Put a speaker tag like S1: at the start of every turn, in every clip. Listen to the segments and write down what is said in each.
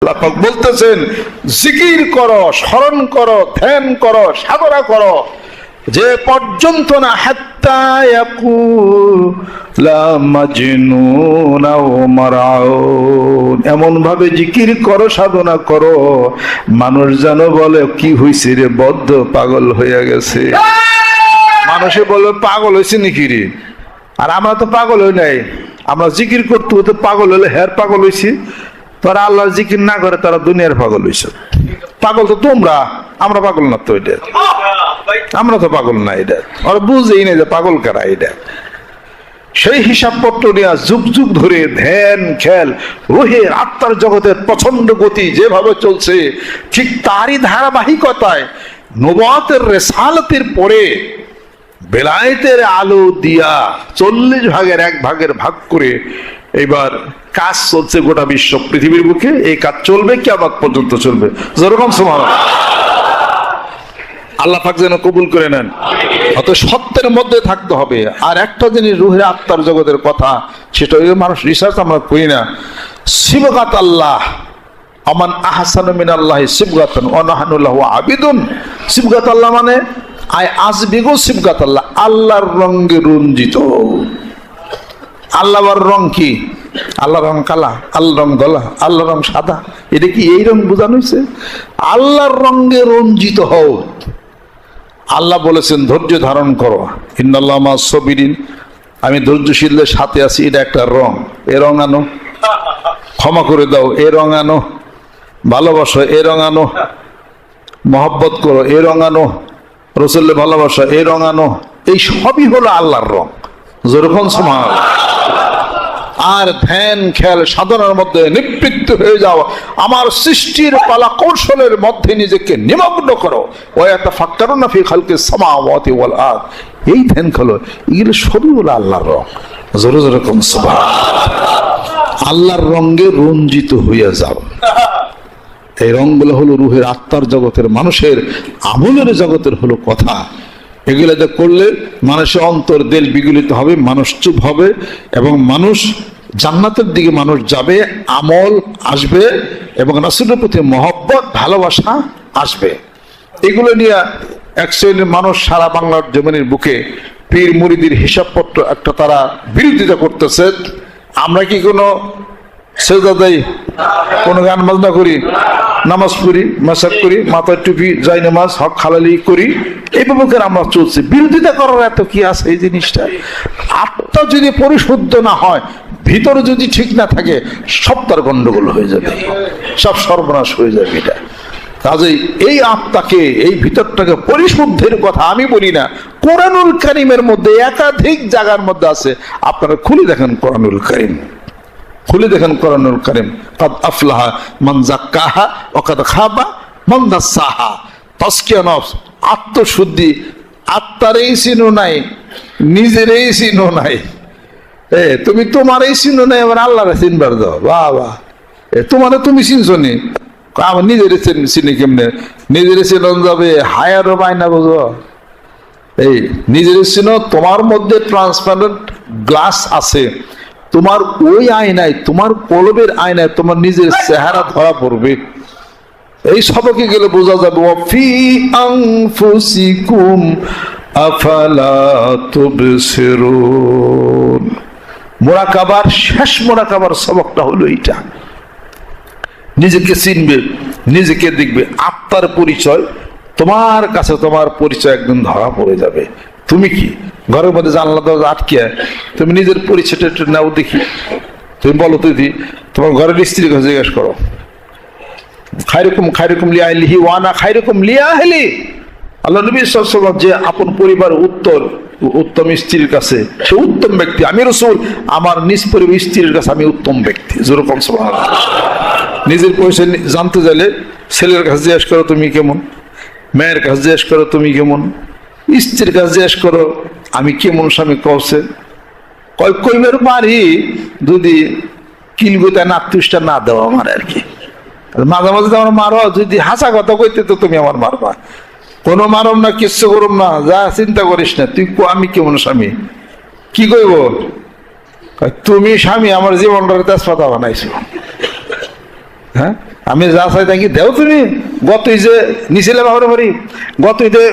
S1: আল্লাহ পাক বলতেছেন জিকির করো, স্মরণ করো, ধ্যান করো, সাধনা করো, যে পর্যন্ত না হাত্তা ইয়াকুলা মাজনুন আও মারউন, এমন ভাবে জিকির করো, সাধনা করো, মানুষ যেন বলে কি হইছে রে, বদ্ধ পাগল হইয়া গেছে। মানুষে বলবে পাগল হয়েছে নাকি রে, আর আমরা তো পাগল হই নাই, আমরা জিকির করতে হতে পাগল হলে হের পাগল হয়েছি। তোরা আল্লাহর জিকির না করে তারা দুনিয়ার পাগল হয়েছে। পাগল তো তোমরা, আমরা পাগল না তো, এটা আমরা তো পাগল না, এটা ওরা বুঝেই না যে পাগল কারা। এটা সেই হিসাবপত্র নিয়ে যুগ যুগ ধরে ধ্যান খেল রুহের আত্মার জগতের প্রচন্ড গতি যেভাবে চলছে, ঠিক তারই ধারাবাহিকতায় নবুয়তের রিসালাতের পরে বেলায়েতের আলো দিয়া 40 ভাগের 1 ভাগের ভাগ করে এবার কাজ চলছে গোটা বিশ্ব পৃথিবীর বুকে। এই কাজ চলবে কিয়ামত পর্যন্ত চলবে। যেরকম সুবহানাল্লাহ, আল্লাহ পাক যেন কবুল করে নেন। অত সত্যের মধ্যে থাকতে হবে। আর একটা জিনিস রুহের আত্মার জগতের কথা, সেটা মানুষ রিসার্চ আমরা করি না। সিবগাত আল্লাহ, আমান আহসানু মিনাল্লাহি সিবগাতান ওয়া নাহনু লাহু আবিদুন। সিবগাত আল্লাহ মানে আয় আসবিগো সিবগাত আল্লাহ, আল্লাহর রঙে রঞ্জিত। আল্লাহর রং কি? আল্লাহ রং কালা, আল্লাহ রং গলা, আল্লাহ রং সাদা। এটা কি এই রং বোঝানো হয়েছে? আল্লাহর রঙে রঞ্জিত হও। আল্লাহ বলেছেন ধৈর্য ধারণ করো, ইন্নাল্লাহা মা'আস সাবিরিন, আমি ধৈর্যশীলদের সাথে আছি। এটা একটা রং, এ রং আনো। ক্ষমা করে দাও, এ রং আনো। ভালোবাসো, এ রং আনো। মহব্বত করো, এ রং আনো। রাসূলকে ভালোবাসো, এ রং আনো। এই সবই হলো আল্লাহর রং। যেরকম সুবহানাল্লাহ। আর ধ্যান খেল সাধনার মধ্যে নিবৃত্ত হয়ে যাও, আমার সৃষ্টির কলা কৌশলের মধ্যে নিজেকে নিমগ্ন করো। ওয়াতাফাক্কারুনা ফি খালকিস সামাওয়াতি ওয়াল আরদ, এই ধ্যান খেলো। এগুলো সবই হলো আল্লাহর রং। জোরে জোরে কোন সুবহানাল্লাহ। আল্লাহর রঙে রঞ্জিত হয়ে যাও। এই রঙগুলো হলো রুহের আত্মার জগতের, মানুষের আমলের জগতের হলো কথা। এগুলো করলে মানুষের অন্তর দিল বিগলিত হবে, মানুষ চুপ হবে এবং মানুষ জান্নাতের দিকে মানুষ যাবে, আমল আসবে এবং রাসূলের প্রতি মহব্বত ভালোবাসা আসবে। এগুলো নিয়ে এক শ্রেণীর মানুষ সারা বাংলার জমিনের বুকে পীর মুরিদির হিসাবপত্র একটা তারা বিরোধিতা করতেছে। আমরা কি কোনো সেজদা দেই, কোনো গান বাজনা করি, নামাজ পড়ি, মাসাক করি, মাথায় টুপি, যাই নামাজ, হক হালালি করি, এইভাবে আমরা চলছি। বিরোধিতা করার এত কি আছে এই জিনিসটা? আত্মা যদি পরিশুদ্ধ না হয়, ভিতরে যদি ঠিক না থাকে, সব তার গন্ডগোল হয়ে যাবে, সব সর্বনাশ হয়ে যাবে। এটা কাজেই এই আত্মাকে, এই ভিতরটাকে পরিশুদ্ধের কথা আমি বলি না, কোরআনুল কারীমের মধ্যে একাধিক জায়গার মধ্যে আছে। আপনারা খুলে দেখেন কোরআনুল কারীম, খুলে দেখেন কোরআনুল কারীম। কাদ আফলাহা মান যাক্কাহা ওয়া কাদ খাবা মান দাসাহা। তাসকিয়া নফস, আত্মশুদ্ধি। আত্মারেই চিনো নাই, নিজেরই চিনো নাই। তুমি তোমারই চিনো নাই, আবার আল্লাহরে চিনবার দাও। বাহ বাহ, তোমারে তুমি চিনছো নি, আমার নিজের চিনি কেমনে? নিজের চিনন যাবে, হায়ারও বায়না বুঝো। এই নিজের চিনো, তোমার মধ্যে ট্রান্সপারেন্ট গ্লাস আছে, তোমার ওই আয়নায়, তোমার কলবের আয়নায় তোমার নিজের চেহারা ধরা পড়বে। এই সবকে গেলে বোঝা যাবে। ওয়াফি আনফুসিকুম আফালা তুবসিরুন। মুরাকাবার শেষ মুরাকাবার সবকটা হলো এইটা। নিজেকে চিনবে, নিজেকে দেখবে। আত্মার পরিচয় তোমার কাছে, তোমার পরিচয় একদিন ধরা পড়ে যাবে। তুমি কি ঘরের মধ্যে জানলা দরজা আটকে তুমি নিজের পরিচয়টা একটু নাও দেখি। তুমি বলো, তুই তোমার ঘরের স্ত্রীর কাছে জিজ্ঞেস করো, খায়রুকুম খায়রুকুম লিআহলিহি ওয়া আনা খায়রুকুম লিআহলি। আল্লাহ নবী সাল্লাল্লাহু আলাইহি ওয়াসাল্লাম যে আপন পরিবার উত্তম স্ত্রীর কাছে সে উত্তম ব্যক্তি, আমি রাসূল আমার নিজ পরিবার স্ত্রীর কাছে আমি উত্তম ব্যক্তি। যেরকম সুবহানাল্লাহ। নিজের পরিচয় জানতে চাইলে ছেলের কাছে জিজ্ঞেস করো তুমি কেমন, মেয়ের কাছে জিজ্ঞেস করো তুমি কেমন, স্ত্রীর কাছে জিজ্ঞেস করো আমি কেমন স্বামী। কওছে কইমের পারি যদি কিলগুতা নাতুষ্টা না দেওয়া আমার আর কি। মাঝে মাঝে আমার মারো, যদি হাসা কথা কইতে তো তুমি আমার মারবা। কোনো মারম না, কিচ্ছু করম না, যা চিন্তা করিস না, তুই আমি কেমন স্বামী। কি কইব? তুমি স্বামী আমার জীবনটার তেজপাতা বানাইছো। হ্যাঁ, আমি যা চাই থাকি দেও তুমি, গতই যে নিছিলে বাবরে বাড়ি, গতই যে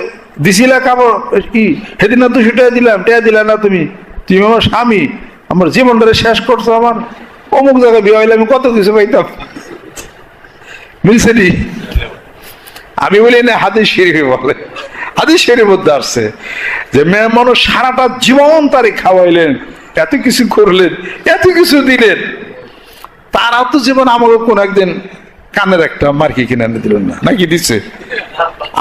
S1: দিছিলা কাপড় কি সেদিন না 200 টাকা দিলাম, টাকা দিলা না তুমি, তুমি আমার স্বামী, আমার জীবনটা শেষ করছো, আমার অমুক জায়গায় বিয়ে হইলে আমি কত কিছু পাইতাম, মিলছে নি? আমি বলি না, হাদিস শরীফে বলে, হাদিস শরীফের মধ্যে আসছে যে মেয়ে মানুষ সারাটা জীবন তারে খাওয়াইলেন, এত কিছু করলেন, এত কিছু দিলেন, তারা তো জীবন আমাকে কোন একদিন কানের একটা মার্কি কিনে এনে দিলেন না, নাকি দিচ্ছে?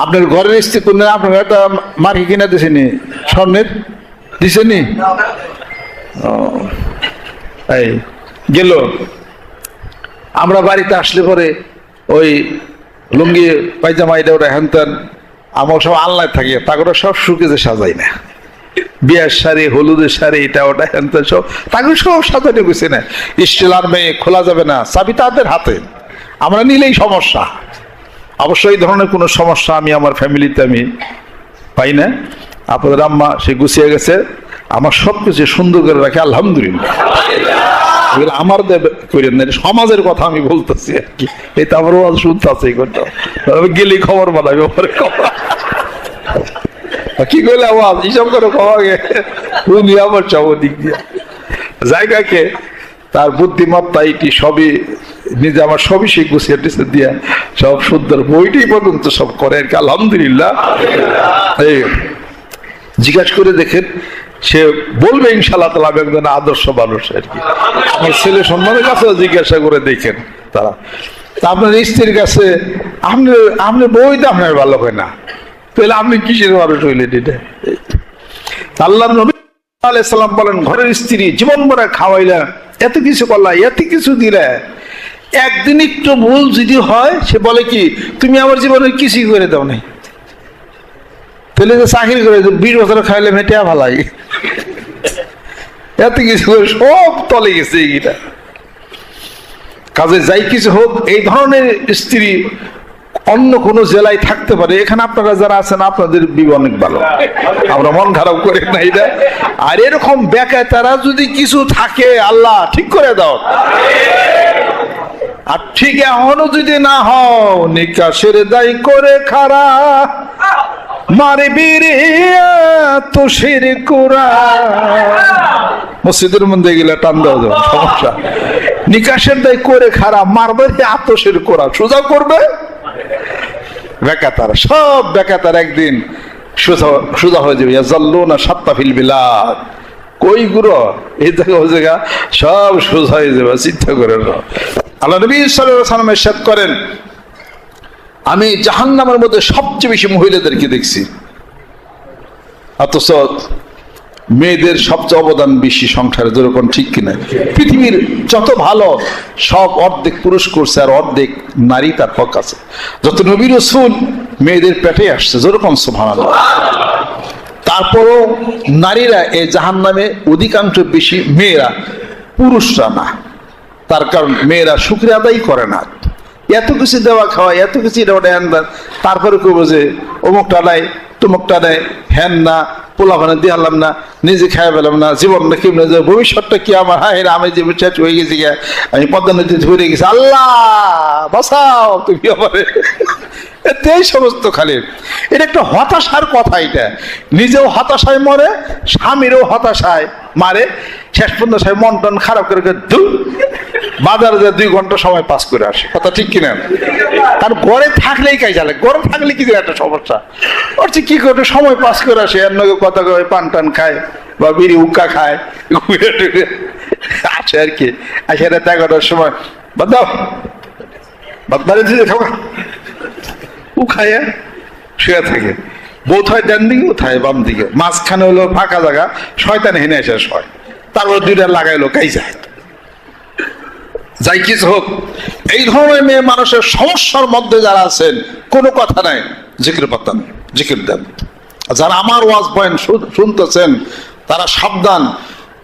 S1: আপনার ঘরের স্ত্রী কোন আপনার একটা মার্কি কিনে দিছেনি, স্বর্ণের দিছেনি? এই গেল, আমরা বাড়িতে আসলে পরে ওই লুঙ্গি পায়জামা এটা ওটা হ্যান, আমার সব আল্লাহ থাকে, তাকে সব শুকেছে সাজাই না, বিয়ের শাড়ি, হলুদের শাড়ি, এটা ওটা হ্যান সব তাকে সব সাজানো গেছে না, স্টিলার মেয়ে খোলা যাবে না, চাবি তাদের হাতে, আমরা নিলেই সমস্যা। অবশ্য এই ধরনের কোনো সমস্যা আমি আমার ফ্যামিলিতে আমি পাই না। আপনাদের আম্মা সে গুছিয়ে গেছে, আমার সবকিছু সুন্দর করে রাখে, আলহামদুলিল্লাহ। আমার করেন না, সমাজের কথা আমি বলতেছি আর কি, এই তো আমার ওয়াজ শুনতে আছে, গেলি খবর বানাবি, কি করলে আওয়াজ হিসাব করে খাওয়া গে উনি আমার সব দিক দিয়ে জায়গাকে তার বুদ্ধিমত্তা এটি সবই নিজে আমার সবই সে গুছিয়ে টিছে দিয়া সব সুন্দর বইটি পর্যন্ত সব করে আর কি, আলহামদুলিল্লাহ। এই জিজ্ঞাসা করে দেখেন, সে বলবে ইনশাআল্লাহ তাআলা আমি একজন আদর্শ মানুষ আর কি। আমার ছেলে সন্তানের কাছে জিজ্ঞাসা করে দেখেন তারা, তা আপনার স্ত্রীর কাছে আপনি বই তো আপনার ভালো হয় না, তাহলে আপনি কিসের মানুষ হইলেন? এটা আল্লাহ নবী আলাইহিস সালাম বলেন, ঘরের স্ত্রী জীবন ভরা খাওয়াইলা, এত কিছু করলা, এত কিছু দিলে, একদিন একটু ভুল যদি হয় সে বলে কি তুমি আমার জীবনে কিছুই করে দাও নাই, তাহলে যে চাকরি করে 20 বছর খাইলে মেটে ভালাই, এত কিছু করে সব তলে গেছে এইটা কাজে। যাই কিছু হোক, এই ধরনের স্ত্রী অন্য কোন জেলায় থাকতে পারে, এখানে আপনারা যারা আছেন আপনাদের বিয়ে অনেক ভালো, আমরা মন খারাপ করি না এটা। আর এরকম বেকায় তারা যদি কিছু থাকে, আল্লাহ ঠিক করে দাও। আর ঠিক এখনো যদি না হও, নিকাশের দায় করে খারা মারে বীরে তো শের কোরা, মসজিদের মধ্যে গেলে টান দেওয়া যাবে, সমস্যা। নিকাশের দায় করে খারা মারবে আতশের কোরা, সোজা করবে বেকাতার, সব বেকাতার একদিন সোজা হয়ে যাবে। ইয়াজাল্লুনা শাত্তা ফিল বিলাদ, কই গুরো এই জায়গা ওই জায়গা সব সোজা হয়ে যাবে, চিন্তা করেন। আল্লাহ নবী সাল্লাল্লাহু আলাইহি ওয়াসাল্লাম ইরশাদ করেন, আমি জাহান্নামের মধ্যে সবচেয়ে বেশি মহিলাদেরকে দেখছি, অথচ মেয়েদের সবচেয়ে অবদান বেশি সংসারে, যেরকম ঠিক কিনা? পৃথিবীর যত ভালো সব অর্ধেক পুরুষ করছে আর অর্ধেক নারী তার হক আছে। যত নবী রাসূল মেয়েদের পেটে আসছে, যেরকম সুবহানাল্লাহ, তারপরও নারীরা এই জাহান্নামে অধিকাংশ বেশি মেয়েরা, পুরুষরা না। তার কারণ মেয়েরা শুকরিয়া আদায় করে না, এত কিছু দেওয়া খাওয়া, এত কিছু দেন, তারপরে কেউ যে অমুকটা নেয় তুমুকটা নেয়, হ্যান না পোলা ভানে দিয়ে আনলাম না, নিজে খাই পেলাম না, জীবনটা কেমন যায়, ভবিষ্যৎটা কি আমার, হ্যাঁ আমি যে শেষ হয়ে গেছি, আমি পদ্মা নদীতে ধরে গেছি, আল্লাহ বাঁচাও তুমি আমার, এই সমস্ত খালি এটা একটা হতাশার কথা। এটা নিজেও হতাশায় মরে, স্বামীরও হতাশায় মারে, শেষ পর্যন্ত সে মন টন খারাপ করে বাজারে যে 2 ঘন্টা সময় পাস করে আসে, কথা ঠিক কিনা? কারণ ঘরে থাকলেই কাজ চালে, ঘরে থাকলে কি একটা সমস্যা হচ্ছে, কি করে সময় পাস করে আসে, এর নগে কথা কয়, পান টান খায় বা বিড়ি উক্কা খায়, আসে আর কি। আসে রাত 11টার সময় বাদ দাও, বাদ বাড়ি দিতে খাবা, ও খায় শুয়ে থাকে, বোধ হয় ডান দিকে, কোথায় বাম দিকে, মাঝখানে হলো ফাঁকা জায়গা, শয়তান হেনে এসে শয়, তারপর 2টা লাগাইলো কাই যায়। যাই কিছু হোক, এই ধরনের মেয়ে মানুষের সমস্যার মধ্যে যারা আছেন, কোনো কথা নাই, জিকির পাতান, জিকির দেন। যারা আমার ওয়াজ বয়ান শুনতেছেন তারা সাবধান,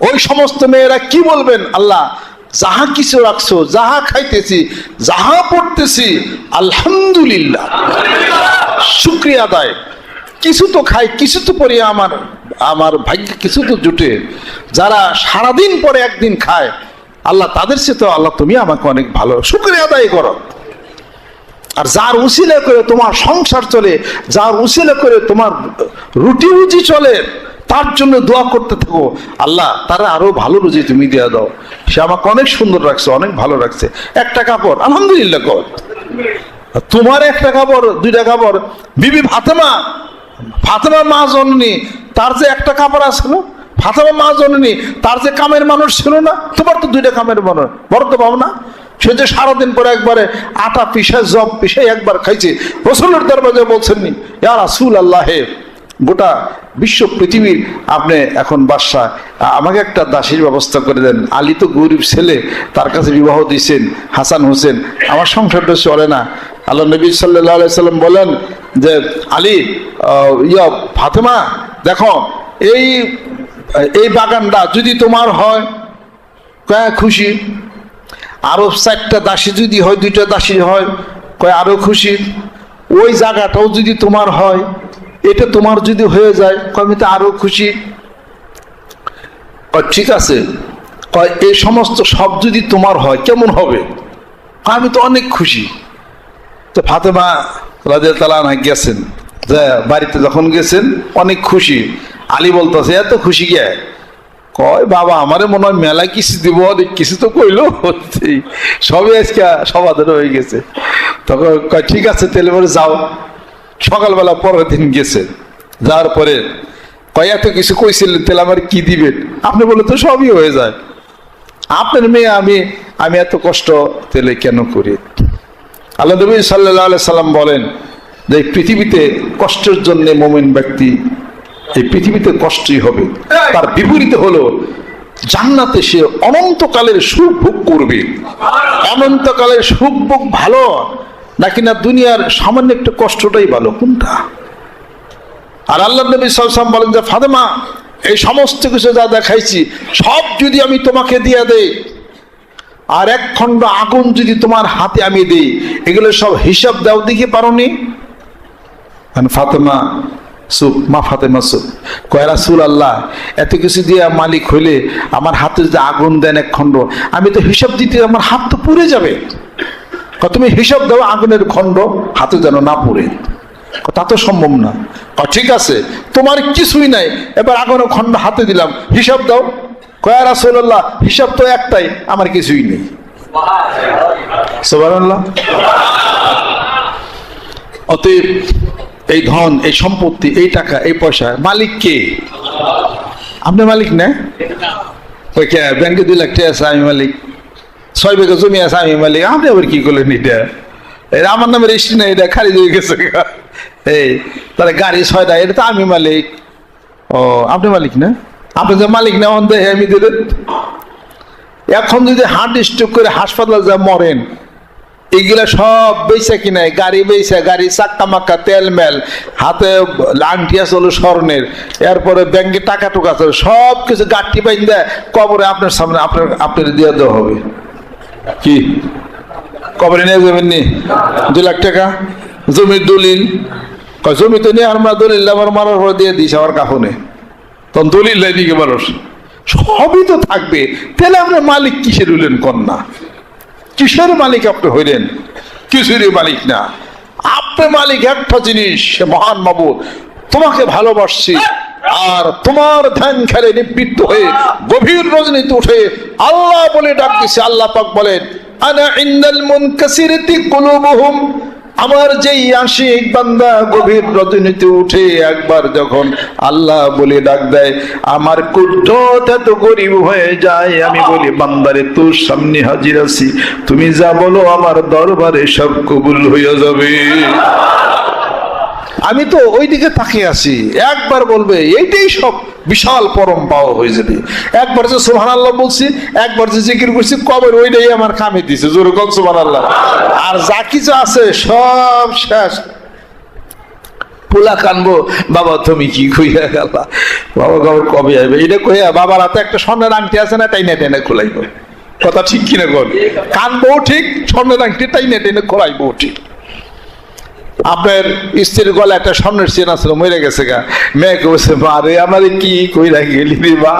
S1: ওই সমস্ত মেয়েরা কি বলবেন, আল্লাহ যাহা কিছু রাখছো, যাহা খাইতেছি, যাহা পড়তেছি, আলহামদুলিল্লাহ, শুকরিয়া আদায়, কিছু তো খাই, কিছু তো পরে আমার ভাগ্যে কিছু তো জুটে। যারা সারাদিন পরে একদিন খায়, আল্লাহ তাদের সে তো, আল্লাহ তুমি আমাকে অনেক ভালো, শুকরিয়া আদায় করো। আর যার উসিলা করে তোমার সংসার চলে, যার উসিলা করে তোমার রুটি রুজি চলে, তার জন্য দোয়া করতে থাকো, আল্লাহ তারা আরো ভালো রুজি তুমি দিয়ে দাও। সে আমাকে অনেক সুন্দর রাখছে, অনেক ভালো রাখছে, একটা কাপড় আলহামদুলিল্লাহ কর। তোমার একটা কাপড়, দুইটা কাপড়, বিবি ফাতেমা, ফাতেমা মা জননী, তার যে একটা কাপড় আসলো, ফাতেমা মা জননী, তার যে কামের মানুষ ছিল না, তোমার তো দুইটা কামের মানুষ, বড় তো পাও না। সে যে সারাদিন পরে একবারে আটা পিসে জব পিসে একবার খাইছে, রাসূলের দরবারে বলছেননি, ইয়া রাসূলুল্লাহ, গোটা বিশ্ব পৃথিবীর আপনি এখন বাদশা, আমাকে একটা দাসীর ব্যবস্থা করে দেন। আলী তো গরিব ছেলে, তার কাছে বিবাহ দিয়েছেন হাসান হোসেন, আমার সংসারটা চলে না। আল্লাহ নবী সাল্লাল্লাহু আলাইহি সাল্লাম বলেন যে আলী, ফাতেমা দেখো এই বাগানটা যদি তোমার হয়, কয় খুশি। আরো 4টা দাসী যদি হয়, 2টা দাসী হয়, কয় আরো খুশি। ওই জায়গাটাও যদি তোমার হয়, এটা তোমার যদি হয়ে যায়, কয় আমি তো আরো খুশি। ঠিক আছে, কয় এই সমস্ত সব যদি তোমার হয় কেমন হবে, আমি তো অনেক খুশি। তো ফাতেমা রাদিয়াল্লাহু আনহা গেছেন, যে বাড়িতে যখন গেছেন অনেক খুশি। আলী বলতেছে এত খুশি কে? কয় বাবা আমারে মনে হয় মেলা কিছু দিব, অনেক কিছু তো কইলো, সবই আজকে সমাধান হয়ে গেছে। তখন কয় ঠিক আছে তাহলে পরে যাও। সকালবেলা পরের দিন গেছে, যাওয়ার পরে কয় এত কিছু কইছিলেন, তাহলে আমার কি দিবেন? আপনি বলে তো সবই হয়ে যায়, আপনার মেয়ে আমি এত কষ্ট তাহলে কেন করি? আল্লাহ নবী সাল্লাল্লাহু আলাইহি সাল্লাম বলেন যে পৃথিবীতে কষ্টের জন্য মুমিন ব্যক্তি এই পৃথিবীতে কষ্টই হবে, তার বিপরীতে হলো জান্নাতে সে অনন্তকালের সুখ ভোগ করবে। অনন্তকালের সুখ ভোগ ভালো নাকি না দুনিয়ার সামান্য একটু কষ্টটাই ভালো, কোনটা? আর আল্লাহ নবী সাল্লাল্লাহু আলাইহি ওয়াসাল্লাম বলেন যে ফাতেমা, এই সমস্ত কিছু যা দেখাইছি সব যদি আমি তোমাকে দিয়ে দেই, আর 1 খণ্ড আগুন যদি তোমার হাতে আমি দিই, এগুলো সব হিসাব দাও দেখি পারোনি? ফাতেমা চুপ, মা ফাতেমা চুপ। কয় রাসূলুল্লাহ এত কিছু দিয়ে মালিক হইলে আমার হাতে যদি আগুন দেন 1 খণ্ড, আমি তো হিসাব দিতে আমার হাত তো পুড়ে যাবে। তুমি হিসাব দাও আগুনের খণ্ড হাতে যেন না পুড়ে। তা তো সম্ভব না। ঠিক আছে তোমার কিছুই নাই, এবার আগুনের খণ্ড হাতে দিলাম, হিসাব দাও। কয় রাসূলুল্লাহ হিসাব তো একটাই, আমার কিছুই নেই। সুবহানাল্লাহ। অতএব এই ধন, এই সম্পত্তি, এই টাকা, এই পয়সা মালিক কে? আপনি মালিক না? ওই কে ব্যাংকে 2 লাখ টাকা আছে আমি মালিক, 6 বিঘা জমি আছে আমি মালিক। আপনি আবার কি করলেন? এটা আমার নামে রেজিস্ট্রি নেই, এটা খারিজ হয়ে গেছে। এই তাহলে গাড়ি 6টা, এটা তো আমি মালিক। ও আপনি মালিক না? আপনি যে মালিক না আমি দিলেন। এখন যদি হার্ট স্ট্রোক করে হাসপাতালে যা মরেন, এগুলা সব বেচা কিনে, গাড়ি বেচা, গাড়ি চাক্কা মাক্কা তেল মেল, হাতে আংটি আছে হলো স্বর্ণের, এরপরে ব্যাংকে টাকা টুকা আছে, সব কিছু গাঠি বাইন দেয় কবরে আপনার সামনে আপনার দিয়ে দেওয়া হবে। কি কবরে নিয়ে যাবেন নি? 2 লাখ টাকা জমির দলিল, জমি তো নিয়ে আমরা দলিল আমার মারার পরে দিয়ে দিস আমার কাফনে, তখন দলিল লাইনি কে মানুষ সবই তো থাকবে। তাহলে আপনার মালিক কিসের হইলেন কন্যা? কিসের মালিক আপনি হইলেন? কিছুরই মালিক না। আপনি মালিক একটা জিনিস, সে মহান মাবুদ, তোমাকে ভালোবাসছি। আর তোমার ধ্যান খেলে নিবৃত্ত হয়ে গভীর রজনীতে উঠে আল্লাহ বলে ডাক দিছে। আল্লাহ পাক বলেন আনা ইন্দাল মুনকাসিরাতি কুলুবুহুম, আমার যেই আশিক বান্দা গভীর রজনীতে উঠে একবার যখন আল্লাহ বলে ডাক দেয়, আমার কুদরত এত গরিব হয়ে যায়, আমি বলি বান্দারে তোর সামনে হাজির আছি, তুমি যা বলো আমার দরবারে সব কবুল হয়ে যাবে। আমি তো ওই দিকে তাকিয়ে আছি, একবার বলবে এইটাই সব বিশাল পরম পাওয়া হয়ে যাবে। একবার যে সুবহানাল্লাহ বলছি, একবার যে জিকির করছি, কবর ওইটাই আমার কামে দিছে, জোরে কোন সুবহানাল্লাহ। আর যা কিছু আছে সব শেষ। পোলা কানবো, বাবা তুমি কি কইয়া গেলা, বাবা কবর কবে আসবে এটা কইয়া বাবার হাতে একটা স্বর্ণের আংটি আছে না, টাইনা টেনে খোলাইব। কথা ঠিক কিনা বল? কানবো ঠিক, স্বর্ণের আংটি টাইনা টেনে খোলাইবো ঠিক। আপনার স্ত্রীর গলা একটা স্বর্ণের চেন আসলো, মরে গেছে গা, মেয়েকে বলছে মা রে আমারে কি কইরা গেলি রে মা,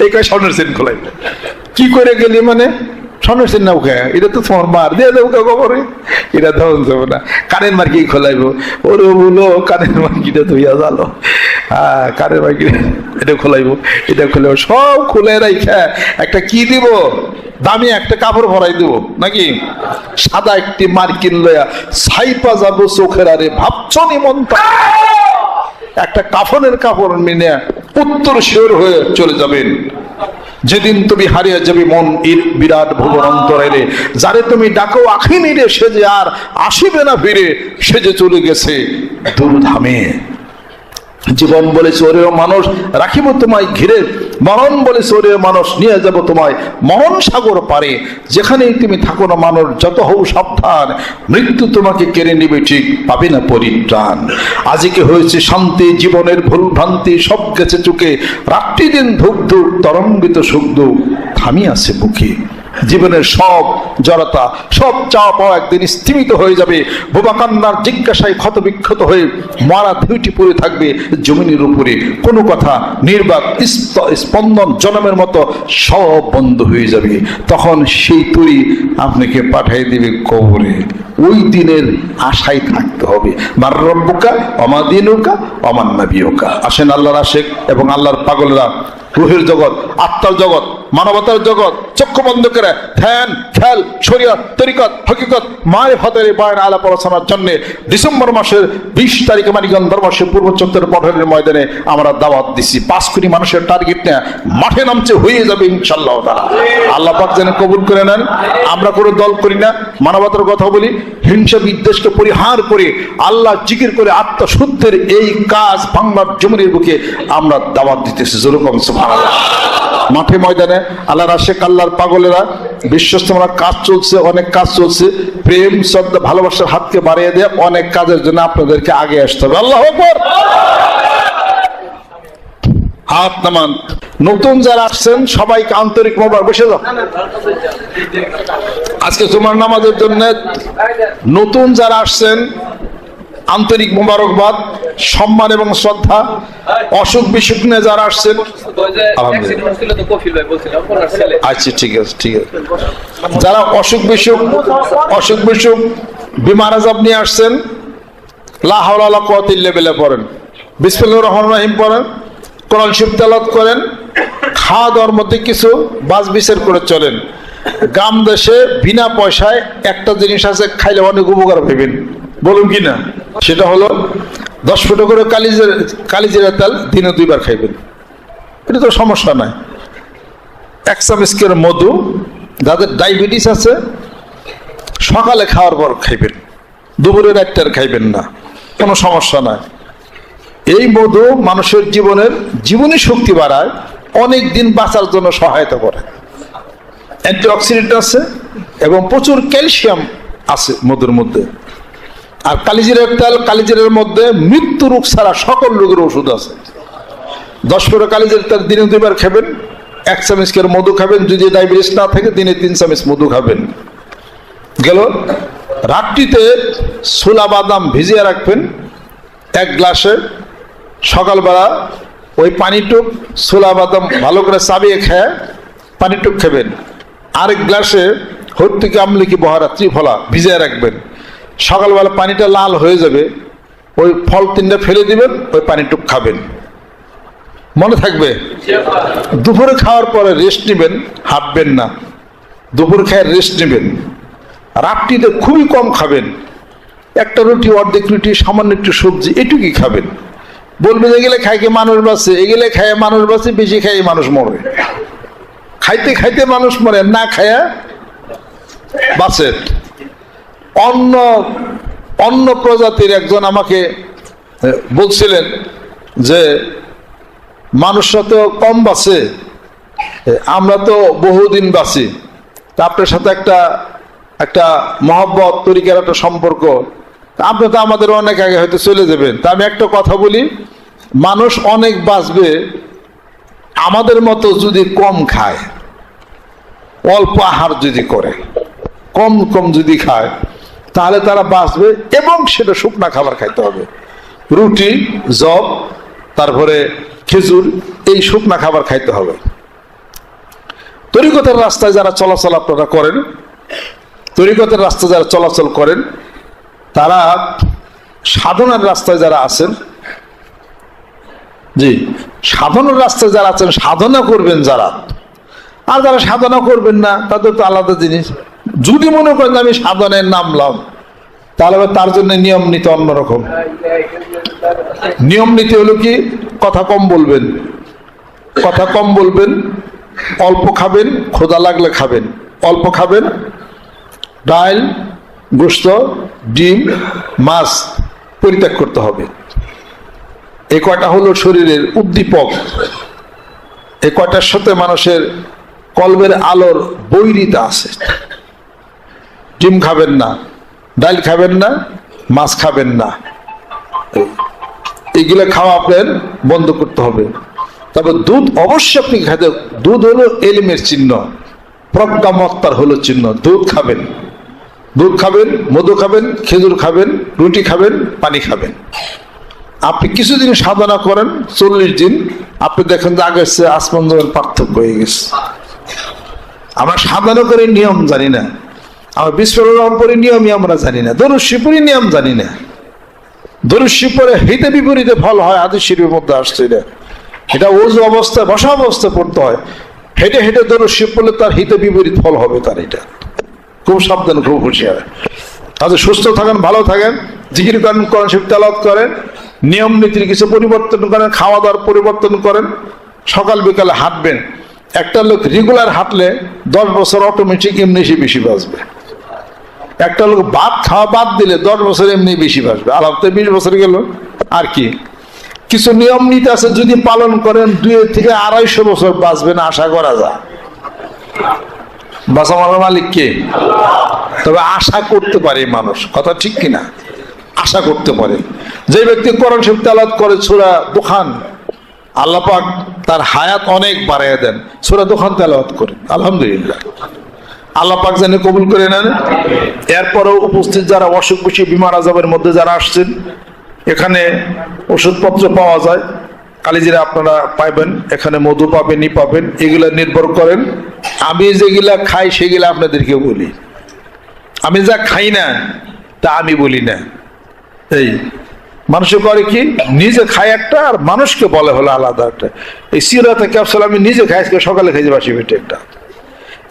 S1: এই কয় স্বর্ণের চেন খোলাইব। কি করে গেলি মানে? স্বর্ণের নৌকা, এটা তো তোমার মার দিয়ে দেবো কবরে, এটা ধরন যাবে না। কানের মার্কি খোলাইব, ওরে বলো কানের মার্কিটা ধুইয়া জালো, হ্যাঁ কানের মার্কি এটা খোলাইব, এটা খোলাইব, সব খুলে রাইখা একটা কি দিব, দামি একটা কাপড় ভরাই দিব নাকি, সাদা একটি মার্কিন লইয়া ছাইপা যাবো চোখের আরে ভাবছো নিমন্ত্রণ, একটা কাফনের কাপড় মিনে উত্তর শিওর হয়ে চলে যাবেন। যেদিন তুমি হারিয়ে যাবে মন বিরাট ভুবন অন্তরে, যারে তুমি ডাকো আখিনি রে, সে যে আর আসিবে না ফিরে, সে যে চলে গেছে দূরধামে। জীবন বলেছে ওরে মানুষ রাখিব তোমায় ঘিরে, মরণ বলেছে ওরে মানুষ নিয়ে যাব তোমায় মরণ সাগর পারে। যেখানেই তুমি থাকো না মানুষ, যত হও সাবধান, মৃত্যু তোমাকে কেড়ে নিবে, ঠিক পাবে না পরিত্রাণ। আজকে হয়েছে শান্তি, জীবনের ভুল ভ্রান্তি সব গেছে চুকে, রাত্রি দিন ধূপ ধূপ তরঙ্গিত সুখ দুঃখ থামি আছে বুকে। জীবনের সব জড়তা, সব চাওয়া পাওয়া একদিন স্থিমিত হয়ে যাবে। বোবা কান্নার জিজ্ঞাসায় ক্ষত বিক্ষত হয়ে মারা ধুইটি পড়ে থাকবে জমিনের উপরে। কোনো কথা নির্বাক স্পন্দন জনমের মতো সব বন্ধ হয়ে যাবে। তখন সেই তুই আপনাকে পাঠিয়ে দিবে কবরে। ওই দিনের আশায় থাকতে হবে। মার রব্বুকা অমা দিনুকা অমান নাবিয়ুকা। আসেন আল্লাহর আশেক এবং আল্লাহর পাগলরা রুহের জগৎ, আত্মার জগৎ, মানবতার জগৎ চক্ষু বন্ধ করে ধ্যান, খেয়াল, শরীয়ত, তরিকত, হকিকত, মারিফাতের বয়ান আলাপ আলোচনার জন্য ডিসেম্বর মাসের 20 তারিখে মানিকগঞ্জ ধর্মসের পূর্ব চত্বর পঠনের ময়দানে আমরা দাওয়াত দিচ্ছি। 5 কোটি মানুষের টার্গেট নিয়ে মাঠে নামছে, হয়ে যাবে ইনশাআল্লাহ তাআলা। আল্লাহ পাক যেন কবুল করে নেন। আমরা কোনো দল করি না, মানবতার কথা বলি, হিংসা বিদ্বেষকে পরিহার করে আল্লাহ জিকির করে আত্মশুদ্ধের এই কাজ বাংলার জমিনের বুকে আমরা দাওয়াত দিতেছি। যেরকম সুবহানাল্লাহ। মাঠে ময়দানে আল্লাহর আশেক, আল্লাহর পাগলেরা বিশ্বস্ত কাজ চলছে, অনেক কাজ চলছে। প্রেম, শ্রদ্ধা, ভালোবাসার হাতকে বাড়িয়ে দেয় অনেক কাজের জন্য আপনাদেরকে আগে আসতে হবে। আল্লাহু আকবার। হাত নামান। নতুন যারা আসছেন সবাইকে আন্তরিক মোবারক। বসে যাও। আজকে তোমার নামাজের জন্য নতুন যারা আসছেন আন্তরিক মোবারকবাদ, সম্মান এবং শ্রদ্ধা। অসুখ বিসুখ নিয়ে যারা আসছেন, আচ্ছা ঠিক আছে, ঠিক আছে। যারা অসুখ বিসুখ বিমার আযাব নিয়ে আসছেন, লা হাওলা ওয়ালা কুওয়াতা ইল্লা বিল্লাহ পড়েন, বিসমিল্লাহির রহমানির রহিম পড়েন, কোরআন শরীফ তেলাওয়াত করেন, খাওয়া দাওয়ার মধ্যে কিছু বাছ বিচার করে চলেন। গ্রাম দেশে বিনা পয়সায় একটা জিনিস আছে, খাইলে অনেক উপকার পাবেন, বলুন কি না? সেটা হলো 10 ফুটো করে কালিজিরা তেল দিনে 2 বার খাইবেন। এটা তো সমস্যা নাই। 1 চামচ করে মধু, যাদের ডায়াবেটিস আছে সকালে খাওয়ার পর খাইবেন, দুপুরে রাত্রে খাইবেন না, কোনো সমস্যা নাই। এই মধু মানুষের জীবনী শক্তি বাড়ায়, অনেক দিন বাঁচার জন্য সহায়তা করে। অ্যান্টিঅক্সিডেন্ট আছে এবং প্রচুর ক্যালসিয়াম আছে মধুর মধ্যে। আর কালিজিরার তেল, কালিজিরার মধ্যে মৃত্যু রোগ ছাড়া সকল রোগের ওষুধ আছে। 10 ফুটো কালিজিরার তেল দিনে 2 বার খাবেন, 1 চামচ করে মধু খাবেন। যদি ডায়াবেটিস না থাকে দিনে 3 চামচ মধু খাবেন। গেল। রাত্রিতে ছোলা বাদাম ভিজিয়ে রাখবেন 1 গ্লাসে। সকালবেলা ওই পানিটুক ছোলা বাদাম ভালো করে চাবিয়ে খেয়ে পানিটুক খাবেন। আরেক গ্লাসে হর্তুকি, আমলকি, বহারা, ত্রিফলা ভিজিয়ে রাখবেন। সকালবেলা পানিটা লাল হয়ে যাবে, ওই ফল 3টা ফেলে দিবেন, ওই পানিটুক খাবেন। মনে থাকবে? দুপুরে খাওয়ার পরে রেস্ট নেবেন, হাঁটবেন না। দুপুর খেয়ে রেস্ট নেবেন। রাত্রিতে খুবই কম খাবেন, একটা রুটি, অর্ধেক রুটি, সামান্য একটু সবজি, এটুকুই খাবেন। বলবেন এগুলো খাই কি মানুষ বাঁচে, এগুলো খায় মানুষ বাঁচে, বেশি খাই মানুষ মরে। খাইতে খাইতে মানুষ মরে, না খায়া বাঁচে। অন্য প্রজাতির একজন আমাকে বলছিলেন যে মানুষরা তো কম বাঁচে, আমরা তো বহুদিন বাঁচি। তা আপনার সাথে একটা মহব্বত তরিকার একটা সম্পর্ক, আপনি তো আমাদের অনেক আগে হয়তো চলে যাবেন। তা আমি একটা কথা বলি, মানুষ অনেক বাঁচবে আমাদের মতো যদি কম খায়, অল্প আহার যদি করে, কম কম যদি খায়, তাহলে তারা বাঁচবে। এবং সেটা শুকনা খাবার খাইতে হবে, রুটি, জব, তারপরে খেজুর, এই শুকনা খাবার খাইতে হবে। তরিকতের রাস্তায় যারা চলাচল আপনারা করেন, তরিকতের রাস্তায় যারা চলাচল করেন, তারা সাধনার রাস্তায় যারা আছেন, জি সাধনার রাস্তায় যারা আছেন, সাধনা করবেন যারা, আর যারা সাধনা করবেন না তাদের তো আলাদা জিনিস। যদি মনে করেন আমি সাধনায় নামলাম, তাহলে তার জন্য নিয়ম নীতি অন্যরকম। নিয়ম নীতি হলো কি, কথা কম বলবেন, কথা কম বলবেন, অল্প খাবেন, ক্ষুধা লাগলে খাবেন, অল্প খাবেন, ডাল, গোশত, ডিম, মাছ পরিত্যাগ করতে হবে। এই কয়টা হলো শরীরের উদ্দীপক। এই কয়টার সাথে মানুষের কলবের আলোর বৈরিতা আছে। ডিম খাবেন না, ডাল খাবেন না, মাছ খাবেন না, এইগুলো খাওয়া আপনার বন্ধ করতে হবে। তবে দুধ অবশ্যই আপনি খাইতে, দুধ হলো এলিমের চিহ্ন, প্রজ্ঞামত্তার হলো চিহ্ন। দুধ খাবেন, দুধ খাবেন, মধু খাবেন, খেজুর খাবেন, রুটি খাবেন, পানি খাবেন। আপনি কিছুদিন সাধনা করেন, 40 দিন, আপনি দেখেন যে আগের চেয়ে আসমান জমির পার্থক্য হয়ে গেছে। আমরা সাধনা করে নিয়ম জানি না, আমরা বিস্ফোরণ পরে নিয়মই আমরা জানি না, দরুদ শরীফের নিয়ম জানি না। দরুদ শরীফ পরে হিতে বিপরীতে ফল হয়, হাদিস শরীফের মধ্যে আসছে। এটা ওযু অবস্থায়, বসা অবস্থায় পড়তে হয়। হেঁটে হেঁটে দরুদ শরীফ পড়লে তার হিতে বিপরীত ফল হবে তার। এটা খুব সাবধান, খুব হুঁশিয়ার। তাহলে সুস্থ থাকেন, ভালো থাকেন, জিকির করেন, কোরআন শরীফ তেলাওয়াত করেন, নিয়ম নীতির কিছু পরিবর্তন করেন, খাওয়া দাওয়ার পরিবর্তন করেন, সকাল বিকালে হাঁটবেন। একটা লোক রেগুলার হাঁটলে 10 বছর অটোমেটিক এমনি সে বেশি বাঁচবে। একটা লোক ভাত খাওয়া বাদ দিলে 10 বছর এমনি বেশি বাঁচবে। আলাপ তো 20 বছর গেল আর কি। কিছু নিয়ম নীতি আছে, যদি পালন করেন 2 থেকে 250 বছর বাঁচবেন আশা করা যায়। বাঁচা মারার মালিক কে? তবে আশা করতে পারে মানুষ, কথা ঠিক কিনা? আশা করতে পারে। যে ব্যক্তি কোরআন শরীফ তেলাওয়াত করে, সূরা দুখান, আল্লাহ পাক তার হায়াত অনেক বাড়াইয়া দেন। সূরা দুখান তেলাওয়াত করে, আলহামদুলিল্লাহ, আল্লাহ পাক জানে কবুল করে নেন। এরপরেও উপস্থিত যারা অসুখ বিসুখ, বিমার আজাবের মধ্যে যারা আসছেন, এখানে ওষুধপত্র পাওয়া যায়, কালিজিরা আপনারা পাইবেন, এখানে মধু পাবেন, ই পাবেন। এগুলা নির্ভর করেন, আমি যেগুলা খাই সেগুলা আপনাদেরকে বলি। আমি যা খাই না তা আমি বলি না। এই মানুষে করে কি, নিজে খায় একটা আর মানুষকে বলে হলো আলাদা একটা। এই চিরতা ক্যাপসুল আমি নিজে খাই, সকালে খাইছি বাসি পেটে একটা।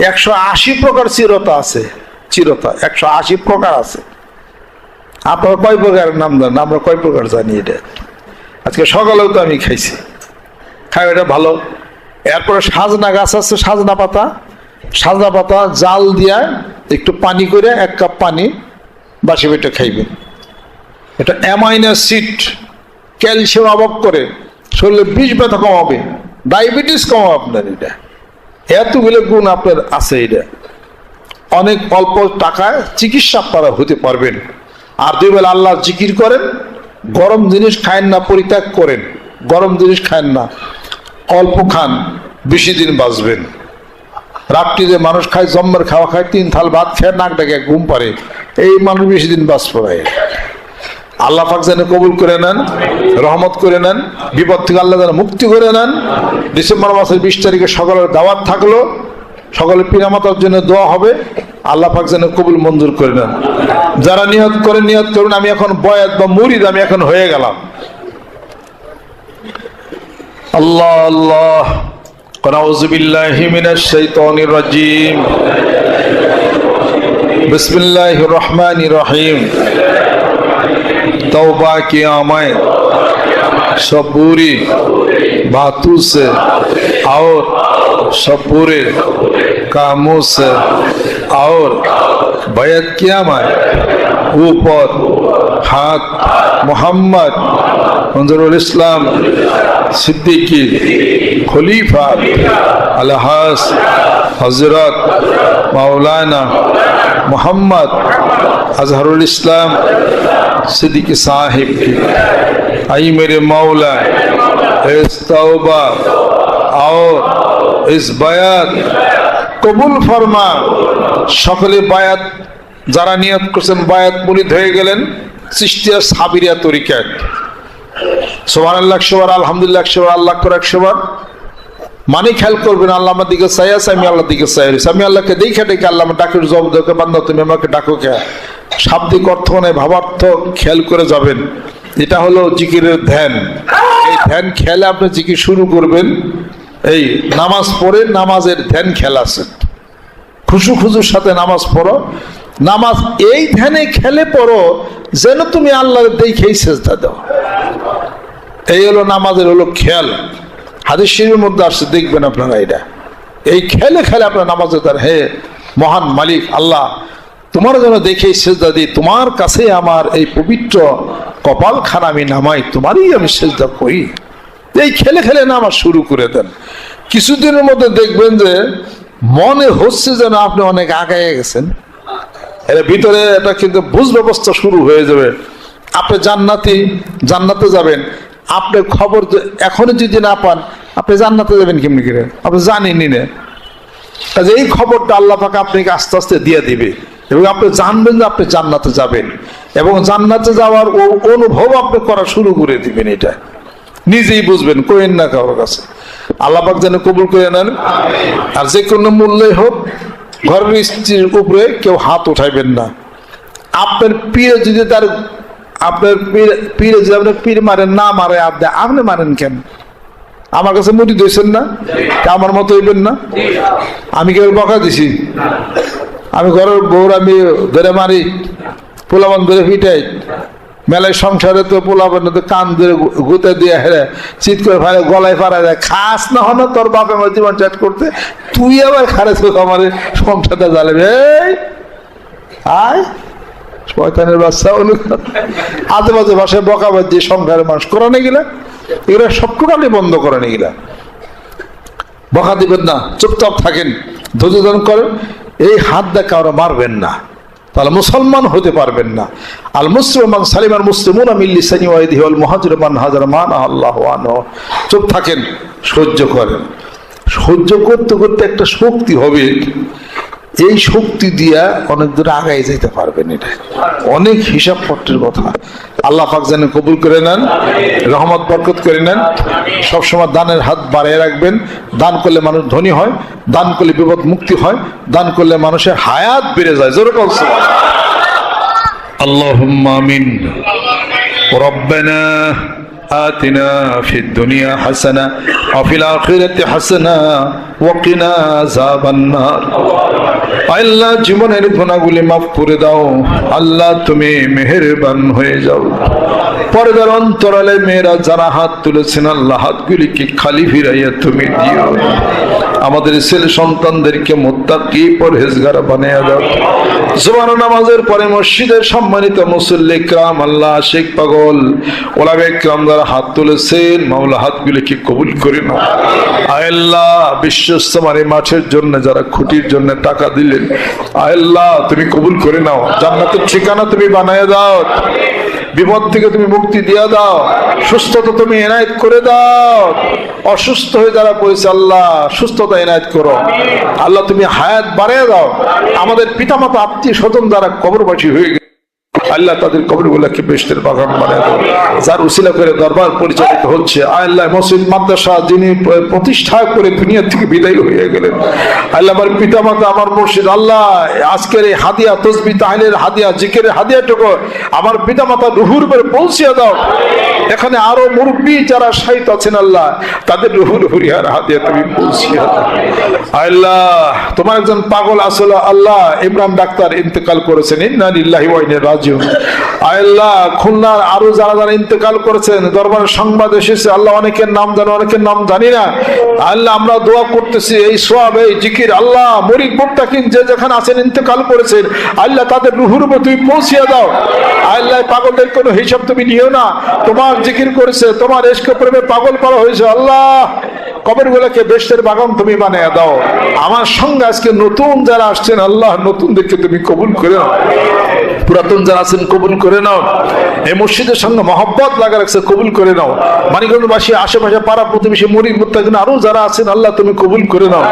S1: 180 প্রকার চিরতা আছে, চিরতা 180 প্রকার আছে। আপনারা কয় প্রকারের নাম জানেন? আমরা কয় প্রকার জানি এটা। আজকে সকালেও তো আমি খাইছি, খাই, এটা ভালো। এরপরে সাজনা গাছ আছে, সাজনা পাতা, সাজনা পাতা জাল দিয়া একটু পানি করে 1 কাপ পানি বাসি পেটে খাইবেন। এটা অ্যামাইনো অ্যাসিড, ক্যালসিয়াম অভাব করে, শরীরে বিষ ব্যথা কমাবে, ডায়াবেটিস কমাবে আপনার। এটা এতগুলো গুণ আপনার আছে। এটা অনেক অল্প টাকায় চিকিৎসা আপনারা হতে পারবেন। আর 2 বেলা আল্লাহ জিকির করেন, গরম জিনিস খায়েন না, পরিত্যাগ করেন। গরম জিনিস খায়েন না, অল্প খান, বেশি দিন বাঁচবেন। রাত্রিতে মানুষ খায়, জম্মের খাওয়া খায়, 3 থাল ভাত খেয়ে নাক ডাকে ঘুম পারে, এই মানুষ বেশি দিন বাঁচবে। আল্লাহ পাক যেন কবুল করে নেন, রহমত করে নেন, বিপদ থেকে আল্লাহ যেন মুক্তি করে নেন। ডিসেম্বর মাসের 20 তারিখে সকালের দাওয়াত থাকলো, সকলে পিতামাতার জন্য দোয়া হবে, আল্লাহ পাক যেন কবুল মঞ্জুর করে নেন। যারা নিয়ত করেন, নিয়ত করুন, আমি এখন বয়াত বা মুরিদ, আমি এখন হয়ে গেলাম। আল্লাহ আল্লাহ। আউযু বিল্লাহি মিনাশ শাইতানির রাজিম। বিসমিল্লাহির রহমানির রহিম। तौबा किया मैं सब पूरी बातों से और सब पूरे कामों से, और बैत किया मैं ऊपर हाथ मोहम्मद मंजरुल इस्लाम सिद्दीकी खलीफा अलहास हजरत मौलाना मोहम्मद अजहरुल इस्लाम सिद्दीकी साहिब की, आई मेरे मौला इस तौबा और इस बयात कबूल फरमा। সকলে বায়াত যারা নিয়ত করেছেন বায়াত মুরিদ হয়ে গেলেন চিশতিয়া সাবিরিয়া তরিকায়। সুবহানাল্লাহ 100 বার, আলহামদুলিল্লাহ 100 বার, আল্লাহ আকবার 100 বার। মানে খেয়াল করবেন আল্লাহ আমার দিকে চাই আছে, আমি আল্লাহর দিকে চাই রয়েছি। আমি আল্লাহকে দেখে ডেকে আল্লাহ আমার ডাকের জবাব দেখে, বান্দা তুমি আমাকে ডাকো কে, শাব্দিক অর্থ নয় ভাবার্থ খেয়াল করে যাবেন। এটা হলো জিকিরের ধ্যান। এই ধ্যান খেয়ালে আপনি জিকির শুরু করবেন। এই নামাজ পড়ে নামাজের ধ্যান খেয়াল আছে, খুশু খুশুর সাথে নামাজ পড়ো। নামাজ এই ধ্যানে খেলে পড়ো যেন তুমি আল্লাহর দেখেই সেজদা দাও। এই হলো নামাজের হলো খেয়াল। হাদিস শরীফের মধ্যে আসছে, দেখবেন আপনারা এটা। এই খেলে খেলে আপনার নামাজে তার, হে মহান মালিক আল্লাহ, তোমার জন্য দেখেই সেজদা দিই, তোমার কাছে আমার এই পবিত্র কপালখানা আমি নামাই, তোমারই আমি সেজদা করি। এই খেলে খেলে নামাজ শুরু করে দেন। কিছুদিনের মধ্যে দেখবেন যে মনে হচ্ছে যেন আপনি অনেক আগায় গেছেন। এর ভিতরে এটা কিন্তু বুঝ ব্যবস্থা শুরু হয়ে যাবে। আপনি জান্নাতে যাবেন। আপনি খবর এখনই যদি না পান, আপনি জান্নাতে যাবেন কেমনি করে? আপনি জানেনই না। কাজে এই খবরটা আল্লাহ পাক আপনাকে আস্তে আস্তে দিয়ে দিবে এবং আপনি জানবেন যে আপনি জান্নাতে যাবেন, এবং জান্নাতে যাওয়ার অনুভব আপনি করা শুরু করে দিবেন। এটা নিজেই বুঝবেন, কোয়েন না কারোর কাছে। আল্লাহ পাক যেন কবুল করে নেন। আর যে কোনো মূল্যই হোক, ঘরের স্ত্রীর উপরে কেউ হাত উঠাইবেন না। আপনার পীরে যদি তার, আপনার পীরে যদি আপনার পীর মারেন, না মারে আপনি মারেন কেন? আমার কাছে মুড়ি দিয়েছেন না, আমার মতো হইবেন না। আমি কেউ বকা দিছি? আমি ঘরের বউর আমি ধরে মারি, পোলাবান ধরে পিটাই। মেলায় সংসারে তো পোলাবান কান ধরে গুতে দিয়ে হেরে চিৎ করে ফেলে, গলায় ফাড়া যায়। খাস না হন তোর বাপে আমার জীবন চ্যাট করতে, তুই আবার খারে তো আমার সংসারটা জ্বালাবে। আয় শয়তানের বাচ্চা, আজে বাজে ভাষায় বকাবাদ দিয়ে সংসারের মানুষ করানো গেলা, এগুলা সব টোটালি বন্ধ করেন। এগুলা বকা দিবেন না, চুপচাপ থাকেন, ধৈর্য ধারণ করেন। এই হাত দিয়ে কারো মারবেন না, তাহলে মুসলমান হতে পারবেন না। আল মুসলিমান সালিমাল মুসলিমুনা মিন লিসানি ওয়া ইয়াদিহি ওয়াল মুহাজিরু মান হাজারা মান আল্লাহু আনহু। চুপ থাকেন, সহ্য করেন। সহ্য করতে করতে একটা শক্তি হবে, এই শক্তি দিয়া অনেক দূরে আগায় যেতে পারবেন। এটা অনেক হিসাব পত্রের কথা। আল্লাহ পাক যেন কবুল করে নেন, রহমত বরকত করে নেন। সবসময় দানের হাত বাড়িয়ে রাখবেন। দান করলে মানুষ ধনী হয়, দান করলে বিপদ মুক্তি হয়, দান করলে মানুষের হায়াত বেড়ে যায়। জোরে বলুন সুবহানাল্লাহ। আল্লাহুম্মা আমিন। রব্বানা آتنا في الدنيا حسنة وفي الآخرة حسنة وقنا عذاب النار। আল্লাহ জীবনের গুনাহগুলি মাফ করে দাও। আল্লাহ তুমি মেহেরবান হয়ে যাও। পর্দার অন্তরালে মেয়েরা যারা হাত তুলেছেন, আল্লাহ হাতগুলিকে খালি ফিরাইয়া তুমি দিও। আমাদের ছেলে সন্তানদেরকে মুত্তাকি পরহেজগার বানিয়ে দাও। জোহর নামাজের পরে মসজিদের সম্মানিত মুসল্লি کرام, আল্লাহ আশিক পাগল ওলামা کرام যারা হাত তুলেছেন, মাওলা হাতগুলিকে কবুল করে নাও। আয় আল্লাহ বিশ্বস্তমার মাঠের জন্য যারা খুঁটির জন্য টাকা দিলেন, আয় আল্লাহ তুমি কবুল করে নাও। জান্নাতের ঠিকানা তুমি বানিয়ে দাও। বিপদ থেকে তুমি মুক্তি দিয়ে দাও। সুস্থতা তুমি এনায়েত করে দাও। অসুস্থ হয়ে যারা পড়েছে, আল্লাহ সুস্থতা এনায়েত করো। আল্লাহ তুমি হায়াত বাড়িয়ে দাও। আমাদের পিতামাতা আত্মীয় স্বজন যারা কবরবাসী হয়ে গেছে, আল্লাহ তাদের কবরগুলোকে বেহেশতের বাগান বানিয়ে দাও। যার উসিলা করে দরবার পরিচালিত হচ্ছে, আল্লাহ মসজিদ মাদ্রাসা যিনি প্রতিষ্ঠা করে দুনিয়া থেকে বিদায় হয়ে গেলেন, আল্লাহ আমার পিতামাতা, আমার মুর্শিদ, আল্লাহ আজকের এই হাদিয়া, তসবিহ তাহলিলের হাদিয়া, জিকিরের হাদিয়াটুকু আমার পিতামাতা রুহুর উপরে পৌঁছিয়ে দাও। এখানে আরো মুরব্বী যারা শাহিদ আছেন, আল্লাহ তাদের রুহুর হুরিয়ার হাদিয়া তুমি পৌঁছিয়ে দাও। আল্লাহ তোমার একজন পাগল আসলে, আল্লাহ ইমরান ডাক্তার ইন্তেকাল করেছেন, ইন্না লিল্লাহি ওয়া ইন্না ইলাইহি রাজিউন। আল্লাহ খুলনার আরো যারা যারা ইন্তেকাল করেছেন, দরবারের সংবাদ এসেছে, আল্লাহ অনেকের নাম জানো, অনেকের নাম জানি না। আল্লাহ আমরা দোয়া করতেছি এই সওয়াব, এই জিকির, আল্লাহ মরিদ মুত্তাকিন যে যেখানে আছেন, ইন্তেকাল করেছেন, আল্লাহ তাদের রুহুর উপর তুমি পৌঁছিয়ে দাও। আল্লাহ পাগলদের কোনো হিসাব তুমি নিও না। তোমার জিকির করেছে, তোমার ইশক প্রেমে পাগল করা হয়েছে, আল্লাহ কবরগুলোকে বেহেশতের বাগান তুমি বানিয়ে দাও। আমার সঙ্গে আজকে নতুন যারা আসছেন, আল্লাহ নতুনদেরকে তুমি কবুল করে নাও। পুরাতন যারা আছেন কবুল করে নাও। এই মসজিদের সঙ্গে মহব্বত লাগা রাখছে, কবুল করে নাও। মানিকগঞ্জবাসী, আশেপাশে পাড়া প্রতিবেশী, মুরিদ মুত্তাকিন আরো যারা আছেন আল্লাহ তুমি কবুল করে নাও।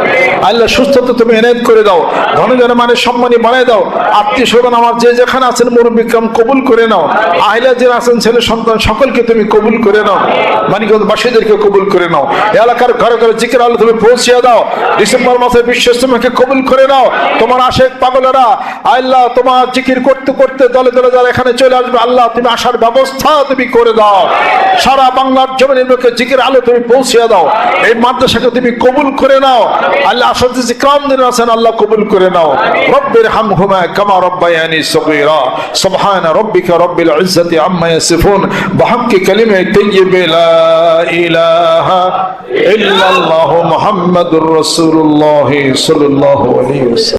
S1: আল্লাহ সুস্থতা তুমি এনায়েত করে দাও, ধনজনে মানে সম্মানী বানায় দাও। আত্মীয় স্বজন আমার যে যেখানে আছেন মুরব্বিকরাম কবুল করে নাও। আহিলা যারা আছেন ছেলে সন্তান সকলকে তুমি কবুল করে নাও। মানিকগঞ্জবাসীদেরকে কবুল করে নাও। এলাকার ঘরে ঘরে জিকির আল্লাহ তুমি পৌঁছিয়ে দাও। ডিসেম্বর মাসে বিশ্ব ইজতেমাকে কবুল করে নাও। তোমার আশেক পাগলেরা আল্লাহ তোমার জিকির করতে করতে দলে দলে যারা এখানে চলে আসবে আল্লাহ তুমি আসার ব্যবস্থা তুমি করে দাও। সারা বাংলার জমিনের লোকে জিকির আলো তুমি পৌঁছিয়ে দাও। এই মাদ্রাসাকে তুমি কবুল করে নাও। আল্লাহ আসাদিস ইকরামদের আছেন আল্লাহ কবুল করে নাও। রব্বির হামহুমা কামা রব্বায়ানি সগীরা। সুবহান রাব্বিকা রব্বিল ইজ্জাতি আম্মা ইয়াসিফুন বিহাক্কি কালিমাতি তাইয়্যিবা লা ইলাহা ইল্লাল্লাহু মুহাম্মাদুর রাসূলুল্লাহ সাল্লাল্লাহু আলাইহি ওয়াসাল্লাম।